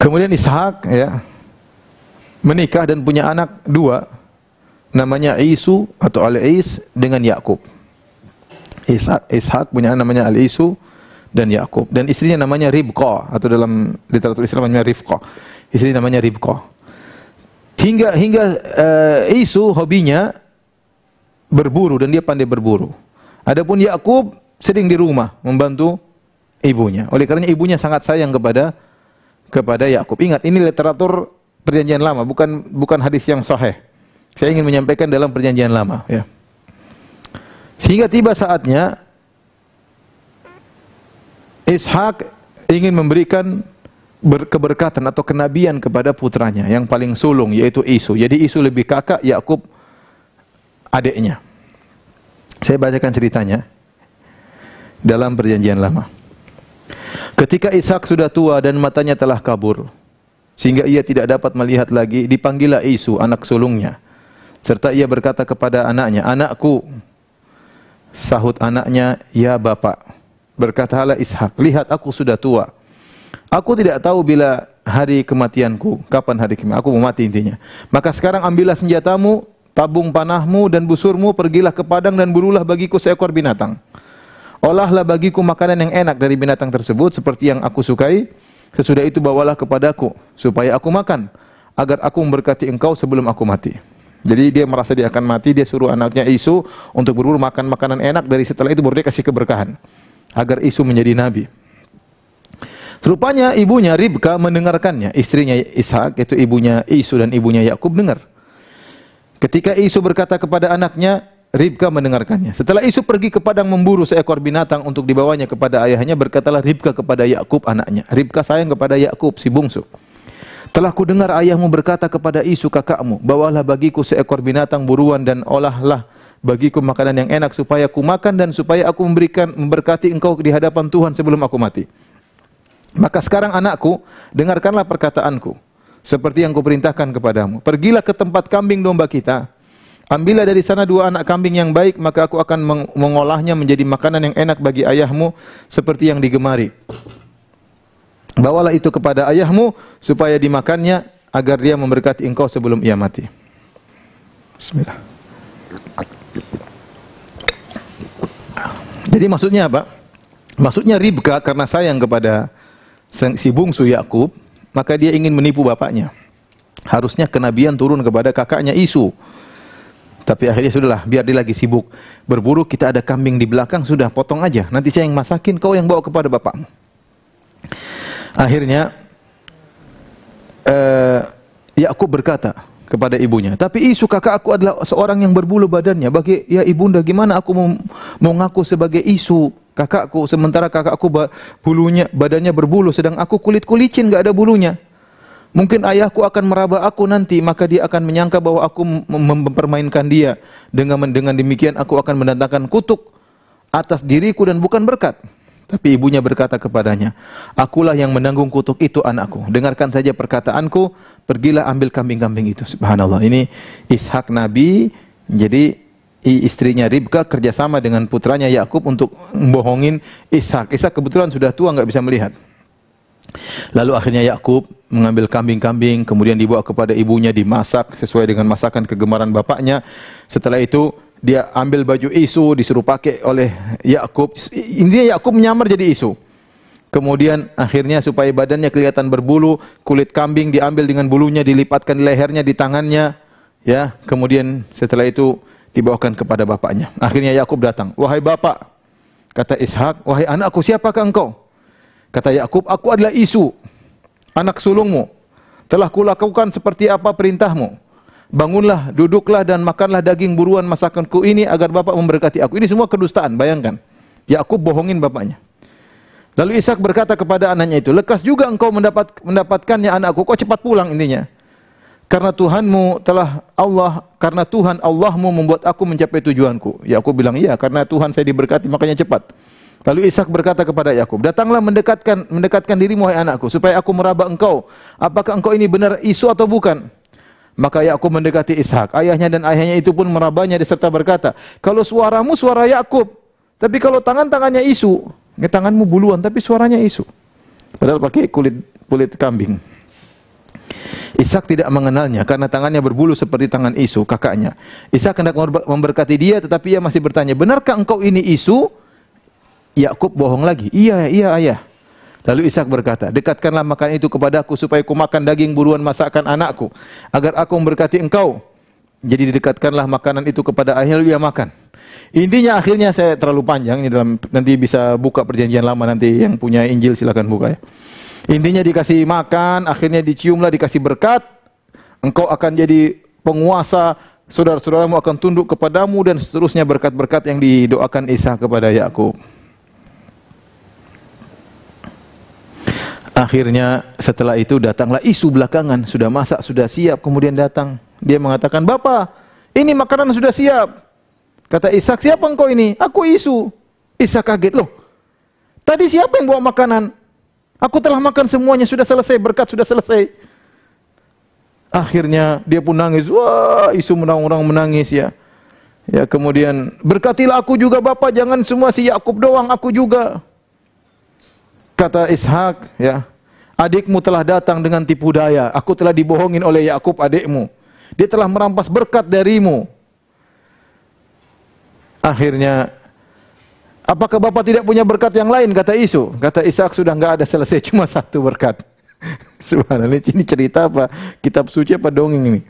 Kemudian Ishak menikah dan punya anak dua, namanya Isu atau Al-Is dengan Yakub. Ishak punya anak namanya Al-Isu dan Yakub, dan istrinya namanya Ribqah atau dalam literatur Islam namanya Rifqah. Istri namanya Ribqah. Hingga Isu hobinya berburu dan dia pandai berburu. Adapun Yakub sering di rumah membantu ibunya. Oleh karena ibunya sangat sayang kepada Yakub. Ingat, ini literatur Perjanjian Lama, bukan hadis yang sahih. Saya ingin menyampaikan dalam Perjanjian Lama, ya. Sehingga tiba saatnya Ishak ingin memberikan keberkatan atau kenabian kepada putranya yang paling sulung, yaitu Isu. Jadi Isu lebih kakak, Yakub adiknya. Saya bacakan ceritanya dalam Perjanjian Lama. Ketika Ishak sudah tua dan matanya telah kabur, sehingga ia tidak dapat melihat lagi, dipanggillah Isu, anak sulungnya. Serta ia berkata kepada anaknya, "Anakku." Sahut anaknya, "Ya Bapak." Berkatalah Ishak, "Lihat aku sudah tua. Aku tidak tahu bila hari kematianku, kapan hari kematianku, aku mau mati intinya. Maka sekarang ambillah senjatamu, tabung panahmu dan busurmu, pergilah ke padang dan burulah bagiku seekor binatang. Olahlah bagiku makanan yang enak dari binatang tersebut seperti yang aku sukai. Sesudah itu bawalah kepadaku supaya aku makan, agar aku memberkati engkau sebelum aku mati." Jadi dia merasa dia akan mati, dia suruh anaknya Isu untuk berburu makan makanan enak, dari setelah itu baru dia kasih keberkahan agar Isu menjadi nabi. Rupanya ibunya Ribka mendengarkannya, istrinya Ishak, yaitu ibunya Isu dan ibunya Yakub dengar. Ketika Isu berkata kepada anaknya, Ribka mendengarkannya. Setelah Isu pergi ke padang memburu seekor binatang untuk dibawanya kepada ayahnya, berkatalah Ribka kepada Yakub anaknya. Ribka sayang kepada Yakub si bungsu. "Telah ku dengar ayahmu berkata kepada Isu kakakmu, bawalah bagiku seekor binatang buruan dan olahlah bagiku makanan yang enak supaya ku makan dan supaya aku memberkati engkau di hadapan Tuhan sebelum aku mati. Maka sekarang anakku, dengarkanlah perkataanku, seperti yang kuperintahkan kepadamu. Pergilah ke tempat kambing domba kita, Ambillah dari sana 2 anak kambing yang baik, maka aku akan mengolahnya menjadi makanan yang enak bagi ayahmu seperti yang digemari. Bawalah itu kepada ayahmu supaya dimakannya agar dia memberkati engkau sebelum ia mati. Bismillah. Jadi maksudnya apa? Maksudnya Ribka karena sayang kepada si bungsu Yakub, maka dia ingin menipu bapaknya. Harusnya kenabian turun kepada kakaknya Isu. Tapi akhirnya sudahlah, biar dia lagi sibuk berburu, kita ada kambing di belakang, sudah potong aja. Nanti saya yang masakin, kau yang bawa kepada bapakmu. Akhirnya Yakub berkata kepada ibunya, tapi Isu kakak aku adalah seorang yang berbulu badannya. Bagi ya ibunda, gimana aku mau ngaku sebagai Isu kakakku, sementara kakakku badannya berbulu, sedang aku kulit-kulicin, gak ada bulunya. Mungkin ayahku akan meraba aku nanti, maka dia akan menyangka bahwa aku mempermainkan dia. Dengan demikian aku akan mendatangkan kutuk atas diriku dan bukan berkat. Tapi ibunya berkata kepadanya, akulah yang menanggung kutuk itu anakku. Dengarkan saja perkataanku, pergilah ambil kambing-kambing itu. Subhanallah, ini Ishak Nabi, jadi istrinya Ribka kerjasama dengan putranya Yakub untuk membohongin Ishak. Ishak kebetulan sudah tua, nggak bisa melihat. Lalu akhirnya Yakub mengambil kambing-kambing, kemudian dibawa kepada ibunya, dimasak sesuai dengan masakan kegemaran bapaknya. Setelah itu dia ambil baju Isu, disuruh pakai oleh Yakub. Intinya Yakub menyamar jadi Isu. Kemudian akhirnya supaya badannya kelihatan berbulu, kulit kambing diambil dengan bulunya, dilipatkan di lehernya, di tangannya, ya. Kemudian setelah itu dibawakan kepada bapaknya. Akhirnya Yakub datang. Wahai bapak, kata Ishak, wahai anakku, siapakah engkau? Kata Yakub, aku adalah Isu, anak sulungmu. Telah kulakukan seperti apa perintahmu. Bangunlah, duduklah dan makanlah daging buruan masakanku ini agar bapak memberkati aku. Ini semua kedustaan, bayangkan. Yakub bohongin bapaknya. Lalu Ishak berkata kepada anaknya itu, lekas juga engkau mendapatkannya anakku. Kau cepat pulang intinya. Karena Tuhanmu karena Tuhan Allahmu membuat aku mencapai tujuanku. Yakub bilang, iya, karena Tuhan saya diberkati makanya cepat. Lalu Ishak berkata kepada Yakub, datanglah mendekatkan dirimu wahai anakku, supaya aku meraba engkau. Apakah engkau ini benar Isu atau bukan? Maka Yakub mendekati Ishak. Ayahnya dan ayahnya itu pun merabanya serta berkata, kalau suaramu suara Yakub, tapi kalau tangannya Isu, tanganmu buluan tapi suaranya Isu. Padahal pakai kulit kambing. Ishak tidak mengenalnya karena tangannya berbulu seperti tangan Isu, kakaknya. Ishak hendak memberkati dia, tetapi ia masih bertanya, benarkah engkau ini Isu? Yakub bohong lagi. Iya ayah. Lalu Ishak berkata, dekatkanlah makanan itu kepadaku supaya ku makan daging buruan masakan anakku, agar aku memberkati engkau. Jadi didekatkanlah makanan itu kepada ayah, lalu ia makan. Intinya akhirnya saya terlalu panjang, ini nanti bisa buka perjanjian lama, nanti yang punya Injil silakan buka ya. Intinya dikasih makan, akhirnya diciumlah, dikasih berkat. Engkau akan jadi penguasa, saudara-saudaramu akan tunduk kepadamu, dan seterusnya berkat-berkat yang didoakan Ishak kepada Yakub. Akhirnya setelah itu datanglah Isu belakangan, sudah masak, sudah siap, kemudian datang. Dia mengatakan, "Bapak, ini makanan sudah siap." Kata Ishak, "Siapa engkau ini?" "Aku Isu." Ishak kaget, "Loh, tadi siapa yang bawa makanan? Aku telah makan semuanya, sudah selesai, berkat sudah selesai." Akhirnya dia pun nangis. Wah, Isu orang menangis ya. Ya, kemudian, "Berkatilah aku juga Bapak, jangan semua si Yakub doang, aku juga." Kata Ishak, ya, adikmu telah datang dengan tipu daya. Aku telah dibohongin oleh Yakub adikmu. Dia telah merampas berkat darimu. Akhirnya, apakah Bapak tidak punya berkat yang lain? Kata Isu. Kata Ishak, sudah enggak ada, selesai, cuma satu berkat. Subhanallah, ini cerita apa? Kitab suci apa dongeng ini?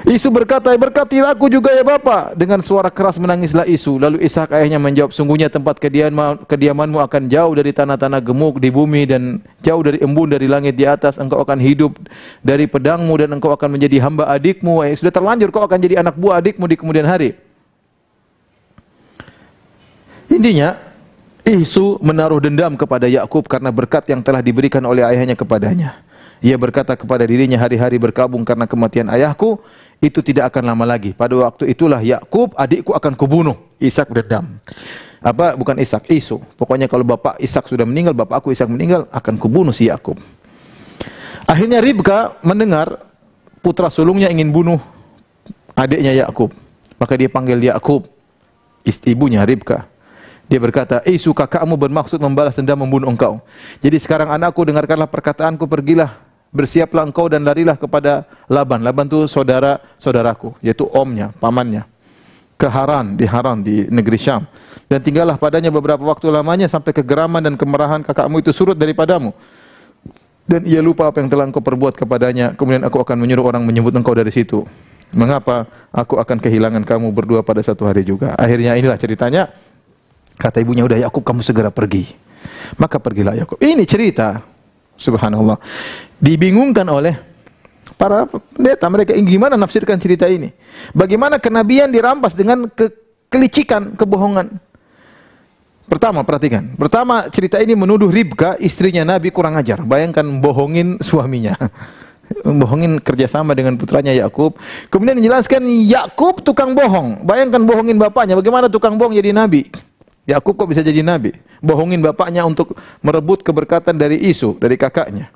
Isu berkata, "Berkatilah aku juga ya Bapak." Dengan suara keras menangislah Isu. Lalu Ishak ayahnya menjawab, "Sungguhnya tempat kediamanmu akan jauh dari tanah-tanah gemuk di bumi dan jauh dari embun dari langit di atas. Engkau akan hidup dari pedangmu dan engkau akan menjadi hamba adikmu. Sudah terlanjur kau akan jadi anak buah adikmu di kemudian hari." Intinya, Isu menaruh dendam kepada Yakub karena berkat yang telah diberikan oleh ayahnya kepadanya. Ia berkata kepada dirinya, hari-hari berkabung karena kematian ayahku, itu tidak akan lama lagi. Pada waktu itulah Yakub, adikku, akan kubunuh. Ishak berdendam. Bukan Ishak, Isu. Pokoknya kalau bapak Ishak sudah meninggal, bapak aku Ishak meninggal, akan kubunuh si Yakub. Akhirnya Ribka mendengar putra sulungnya ingin bunuh adiknya Yakub. Maka dia panggil Yakub, ibunya Ribka. Dia berkata, "Isu kakakmu bermaksud membalas dendam membunuh engkau. Jadi sekarang anakku, dengarkanlah perkataanku, pergilah, bersiaplah engkau dan larilah kepada Laban." Laban itu saudaraku, yaitu omnya, pamannya. Ke Haran, di negeri Syam. Dan tinggallah padanya beberapa waktu lamanya sampai kegeraman dan kemarahan kakakmu itu surut daripadamu. Dan ia lupa apa yang telah engkau perbuat kepadanya. Kemudian aku akan menyuruh orang menyebut engkau dari situ. Mengapa aku akan kehilangan kamu berdua pada satu hari juga? Akhirnya inilah ceritanya. Kata ibunya, udah Yakub, kamu segera pergi. Maka pergilah Yakub. Ini cerita, subhanallah, dibingungkan oleh para pendeta. Mereka gimana nafsirkan cerita ini? Bagaimana kenabian dirampas dengan kelicikan, kebohongan? Pertama, perhatikan. Pertama, cerita ini menuduh Ribka, istrinya Nabi, kurang ajar. Bayangkan bohongin suaminya. Bohongin kerjasama dengan putranya Yakub. Kemudian menjelaskan Yakub tukang bohong. Bayangkan bohongin bapaknya. Bagaimana tukang bohong jadi Nabi? Yakub kok bisa jadi nabi? Bohongin bapaknya untuk merebut keberkatan dari dari kakaknya.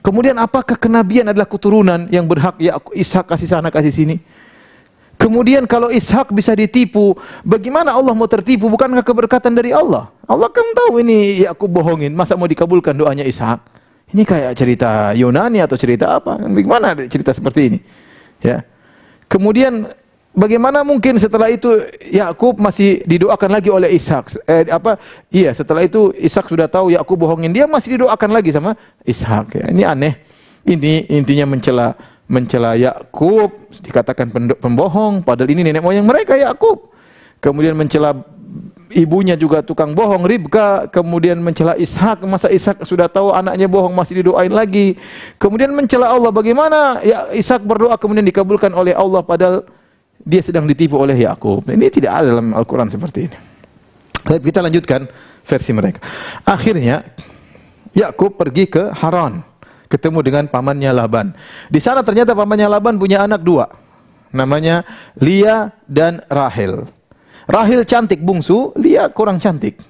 Kemudian apakah kenabian adalah keturunan yang berhak Ishak kasih sana kasih sini? Kemudian kalau Ishak bisa ditipu, bagaimana Allah mau tertipu? Bukankah keberkatan dari Allah? Allah kan tahu ini Yakub bohongin, masa mau dikabulkan doanya Ishak? Ini kayak cerita Yunani atau cerita apa? Bagaimana cerita seperti ini? Ya. Kemudian bagaimana mungkin setelah itu Yakub masih didoakan lagi oleh Ishak? Setelah itu Ishak sudah tahu Yakub bohongin, dia masih didoakan lagi sama Ishak. Ya, ini aneh. Ini intinya mencela Yakub, dikatakan pembohong, padahal ini nenek moyang mereka Yakub. Kemudian mencela ibunya juga tukang bohong, Ribka. Kemudian mencela Ishak, masa Ishak sudah tahu anaknya bohong masih didoain lagi. Kemudian mencela Allah, bagaimana ya Ishak berdoa kemudian dikabulkan oleh Allah padahal dia sedang ditipu oleh Yakub. Ini tidak ada dalam Al-Quran seperti ini. Baik, kita lanjutkan versi mereka. Akhirnya Yakub pergi ke Haran, ketemu dengan pamannya Laban. Di sana ternyata pamannya Laban punya anak dua, namanya Lia dan Rahel. Rahel cantik bungsu, Lia kurang cantik.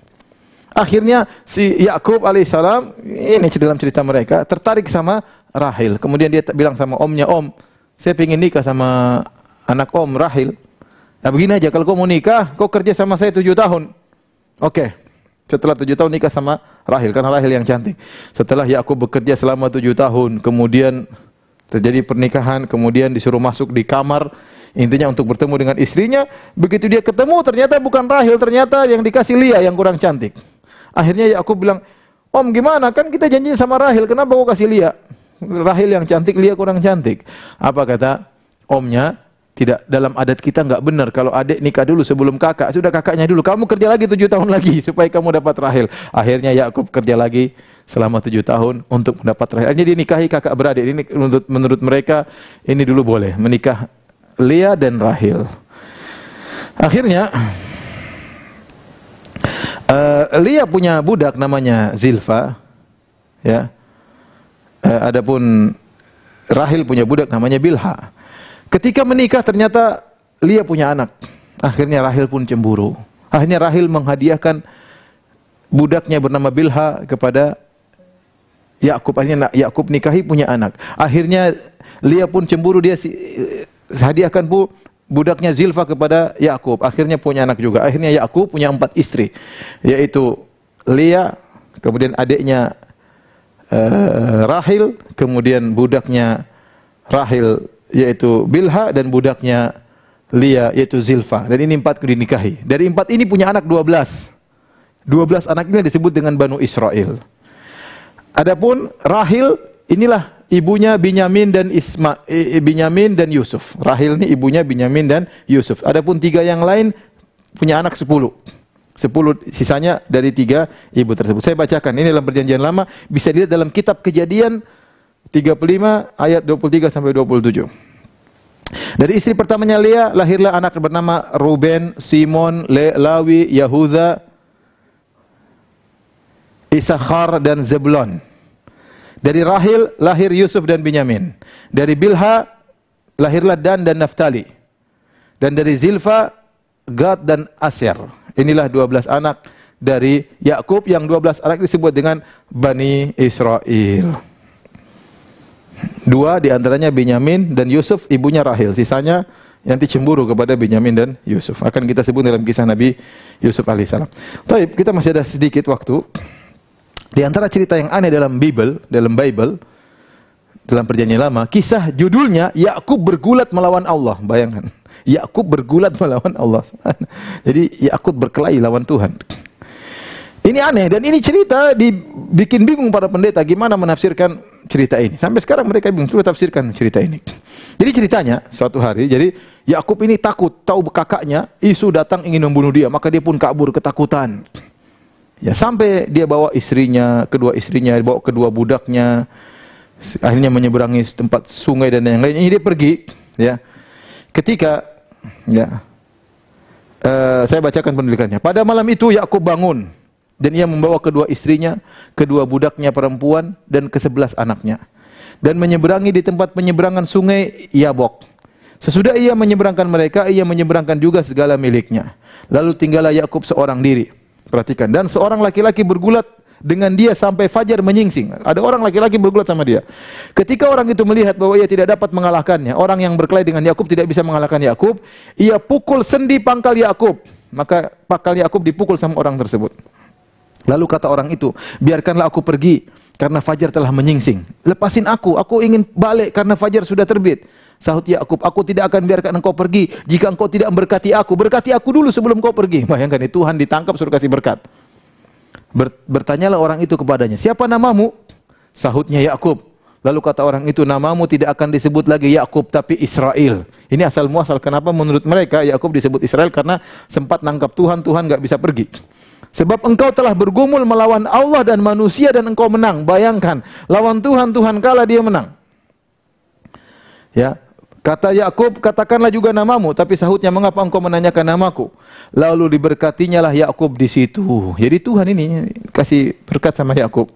Akhirnya si Yakub alaihissalam, ini dalam cerita mereka, tertarik sama Rahel. Kemudian dia bilang sama omnya, "Om, saya ingin nikah sama anak om Rahel. Nah begini aja, kalau kau mau nikah, kau kerja sama saya 7 tahun. Oke. Setelah 7 tahun nikah sama Rahel, karena Rahel yang cantik. Setelah Yakub bekerja selama 7 tahun, kemudian terjadi pernikahan, kemudian disuruh masuk di kamar, intinya untuk bertemu dengan istrinya. Begitu dia ketemu, ternyata bukan Rahel, ternyata yang dikasih Lia yang kurang cantik. Akhirnya Yakub bilang, "Om, gimana? Kan kita janji sama Rahel, kenapa kau kasih Lia? Rahel yang cantik, Lia kurang cantik." Apa kata omnya? Tidak, dalam adat kita enggak benar kalau adik nikah dulu sebelum kakak. Sudah kakaknya dulu, kamu kerja lagi 7 tahun lagi supaya kamu dapat Rahel. Akhirnya Yakub kerja lagi selama 7 tahun untuk mendapat Rahel. Akhirnya dinikahi kakak beradik. Ini menurut mereka ini dulu boleh menikah Lia dan Rahel. Akhirnya Lia punya budak namanya Zilfa, ya. Adapun Rahel punya budak namanya Bilha. Ketika menikah ternyata Lia punya anak. Akhirnya Rahel pun cemburu. Akhirnya Rahel menghadiahkan budaknya bernama Bilha kepada Yakub. Akhirnya Yakub nikahi punya anak. Akhirnya Lia pun cemburu, dia hadiahkan budaknya Zilfa kepada Yakub. Akhirnya punya anak juga. Akhirnya Yakub punya 4 istri, yaitu Lia, kemudian adiknya Rahel, kemudian budaknya Rahel yaitu Bilha, dan budaknya Lia yaitu Zilfa. Dan ini 4 dinikahi. Dari 4 ini punya anak 12. 12 anak ini disebut dengan Banu Israel. Adapun Rahel, inilah ibunya Binyamin dan Yusuf. Rahel ini ibunya Binyamin dan Yusuf. Adapun 3 yang lain punya anak 10. 10 sisanya dari 3 ibu tersebut. Saya bacakan ini dalam Perjanjian Lama, bisa dilihat dalam kitab Kejadian 35 ayat 23 sampai 27. Dari istri pertamanya Lia lahirlah anak bernama Ruben, Simon, Lawi, Yahuda, Isakhar dan Zebulon. Dari Rahel lahir Yusuf dan Binyamin. Dari Bilha lahirlah Dan dan Naftali. Dan dari Zilfa Gad dan Aser. Inilah 12 anak dari Yakub, yang 12 anak disebut dengan Bani Israel. 2 diantaranya Binyamin dan Yusuf, ibunya Rahel. Sisanya Yanti cemburu kepada Binyamin dan Yusuf. Akan kita sebut dalam kisah Nabi Yusuf alaihissalam. Baik, kita masih ada sedikit waktu. Di antara cerita yang aneh dalam Bible, dalam Perjanjian Lama, kisah judulnya Yakub bergulat melawan Allah. Bayangkan, Yakub bergulat melawan Allah. Jadi Yakub berkelahi lawan Tuhan. Ini aneh dan ini cerita dibikin bingung para pendeta gimana menafsirkan cerita ini. Sampai sekarang mereka bingung coba tafsirkan cerita ini. Jadi ceritanya suatu hari, jadi Yakub ini takut tahu kakaknya Isu datang ingin membunuh dia, maka dia pun kabur ketakutan. Ya, sampai dia bawa istrinya, kedua istrinya, bawa kedua budaknya, akhirnya menyeberangi tempat sungai dan yang lainnya. Dia pergi, ya. Ketika, ya, saya bacakan penulisannya. Pada malam itu Yakub bangun dan ia membawa kedua istrinya, kedua budaknya perempuan dan ke-11 anaknya, dan menyeberangi di tempat penyeberangan sungai Yabok. Sesudah ia menyeberangkan mereka, ia menyeberangkan juga segala miliknya. Lalu tinggallah Yakub seorang diri. Perhatikan, dan seorang laki-laki bergulat dengan dia sampai fajar menyingsing. Ada orang laki-laki bergulat sama dia. Ketika orang itu melihat bahwa ia tidak dapat mengalahkannya, orang yang berkelahi dengan Yakub tidak bisa mengalahkan Yakub, ia pukul sendi pangkal Yakub. Maka pangkal Yakub dipukul sama orang tersebut. Lalu kata orang itu, biarkanlah aku pergi karena fajar telah menyingsing. Lepasin aku ingin balik karena fajar sudah terbit. Sahut Yakub, aku tidak akan biarkan engkau pergi jika engkau tidak memberkati aku. Berkati aku dulu sebelum kau pergi. Bayangkan, Tuhan ditangkap suruh kasih berkat. Bertanyalah orang itu kepadanya, siapa namamu? Sahutnya Yakub. Lalu kata orang itu, namamu tidak akan disebut lagi Yakub tapi Israel. Ini asal muasal kenapa menurut mereka Yakub disebut Israel, karena sempat nangkap Tuhan nggak bisa pergi. Sebab engkau telah bergumul melawan Allah dan manusia dan engkau menang. Bayangkan, lawan Tuhan kalah, dia menang. Ya, kata Yakub, katakanlah juga namamu. Tapi sahutnya, mengapa engkau menanyakan namaku? Lalu diberkatinya lah Yakub di situ. Jadi Tuhan ini kasih berkat sama Yakub.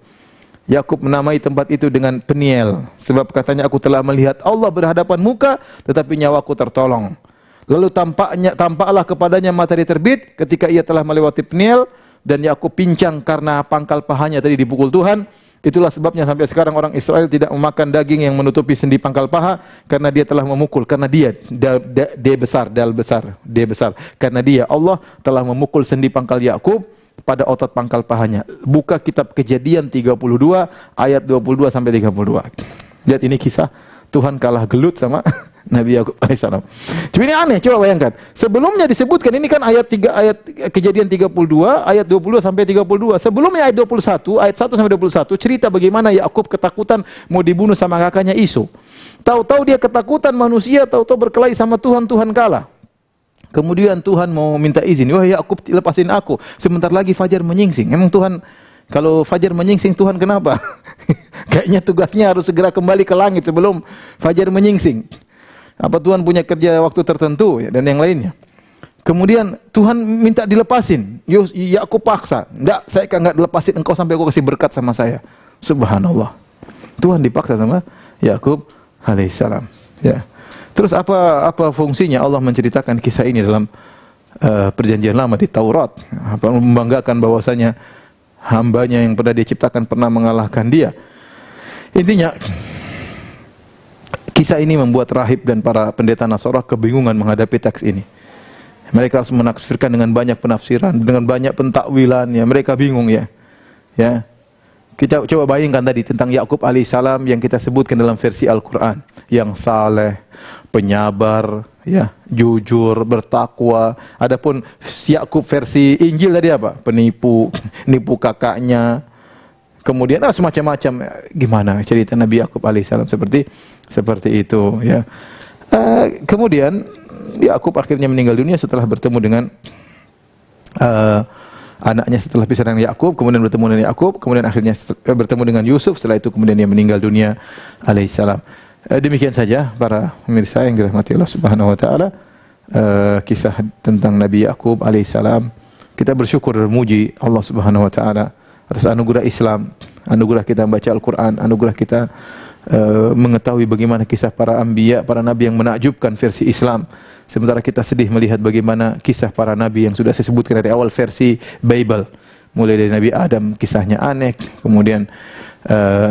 Yakub menamai tempat itu dengan Peniel, sebab katanya, aku telah melihat Allah berhadapan muka, tetapi nyawaku tertolong. Lalu tampaklah kepadanya matahari terbit ketika ia telah melewati Peniel, dan Yakub pincang karena pangkal pahanya tadi dipukul Tuhan. Itulah sebabnya sampai sekarang orang Israel tidak memakan daging yang menutupi sendi pangkal paha, karena dia telah memukul, karena dia D besar, karena dia Allah telah memukul sendi pangkal Yakub pada otot pangkal pahanya. Buka kitab Kejadian 32 ayat 22 sampai 32. Lihat, ini kisah Tuhan kalah gelut sama Nabi Yakub alaihissalam. Cuma ini aneh, coba bayangkan. Sebelumnya disebutkan, ini kan ayat Kejadian 32 ayat 20 sampai 32. Sebelumnya ayat 21, ayat 1 sampai 21 cerita bagaimana Yakub ketakutan mau dibunuh sama kakaknya Isu. Tahu-tahu dia ketakutan manusia, tahu-tahu berkelahi sama Tuhan kalah. Kemudian Tuhan mau minta izin, wah Yakub, lepasin aku, sebentar lagi fajar menyingsing. Emang Tuhan, kalau fajar menyingsing Tuhan kenapa? Kayaknya tugasnya harus segera kembali ke langit sebelum fajar menyingsing. Apa Tuhan punya kerja waktu tertentu ya, dan yang lainnya. Kemudian Tuhan minta dilepasin. Yakub paksa. Enggak, saya enggak dilepasin engkau sampai aku kasih berkat sama saya. Subhanallah. Tuhan dipaksa sama Yakub alaihissalam. Ya. Terus apa fungsinya Allah menceritakan kisah ini dalam Perjanjian Lama di Taurat? Apa membanggakan bahwasanya hambanya yang pernah diciptakan pernah mengalahkan dia. Intinya, kisah ini membuat rahib dan para pendeta Nasrani kebingungan menghadapi teks ini. Mereka harus menafsirkan dengan banyak penafsiran, dengan banyak pentakwilan, ya. Mereka bingung, ya. Ya. Kita coba bayangkan tadi tentang Yakub alaihissalam yang kita sebutkan dalam versi Al-Quran, yang saleh, penyabar, ya, jujur, bertakwa. Adapun Yakub versi Injil tadi apa? Penipu, nipu kakaknya. Kemudian semacam-macam. Gimana cerita Nabi Yakub alaihissalam seperti itu, ya. Kemudian Yakub akhirnya meninggal dunia setelah bertemu dengan anaknya, setelah pisah dengan Yakub, kemudian bertemu dengan Yakub, kemudian akhirnya bertemu dengan Yusuf, setelah itu kemudian dia meninggal dunia alaihissalam. Demikian saja para pemirsa yang dirahmati Allah Subhanahu wa taala, kisah tentang Nabi Yakub alaihissalam. Kita bersyukur dan memuji Allah Subhanahu wa taala atas anugerah Islam, anugerah kita membaca Al-Qur'an, anugerah kita mengetahui bagaimana kisah para anbiya, para nabi yang menakjubkan versi Islam. Sementara kita sedih melihat bagaimana kisah para nabi yang sudah saya sebutkan dari awal versi Bible. Mulai dari Nabi Adam, kisahnya aneh. Kemudian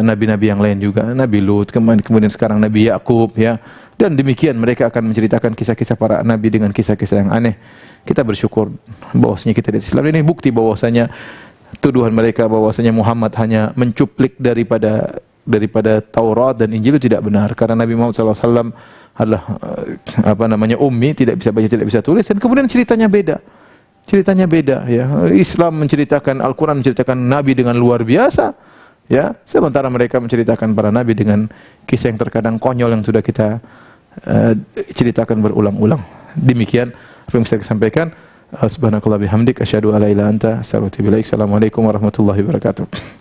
nabi-nabi yang lain juga, Nabi Lut, kemudian sekarang Nabi Yakub, ya. Dan demikian mereka akan menceritakan kisah-kisah para nabi dengan kisah-kisah yang aneh. Kita bersyukur bahwasanya kita di Islam ini bukti bahwasanya tuduhan mereka bahwasanya Muhammad hanya mencuplik daripada Taurat dan Injil itu tidak benar, karena Nabi Muhammad SAW adalah ummi, tidak bisa baca, tidak bisa tulis, dan kemudian ceritanya beda. Ceritanya beda, ya. Islam menceritakan, Al-Quran menceritakan Nabi dengan luar biasa, ya. Sementara mereka menceritakan para Nabi dengan kisah yang terkadang konyol yang sudah kita ceritakan berulang-ulang. Demikian apa yang bisa saya sampaikan. Subhanakallah bihamdik, asyhadu alla ilaha illa anta, astaghfiruka wa atubu ilaik. Assalamualaikum warahmatullahi wabarakatuh.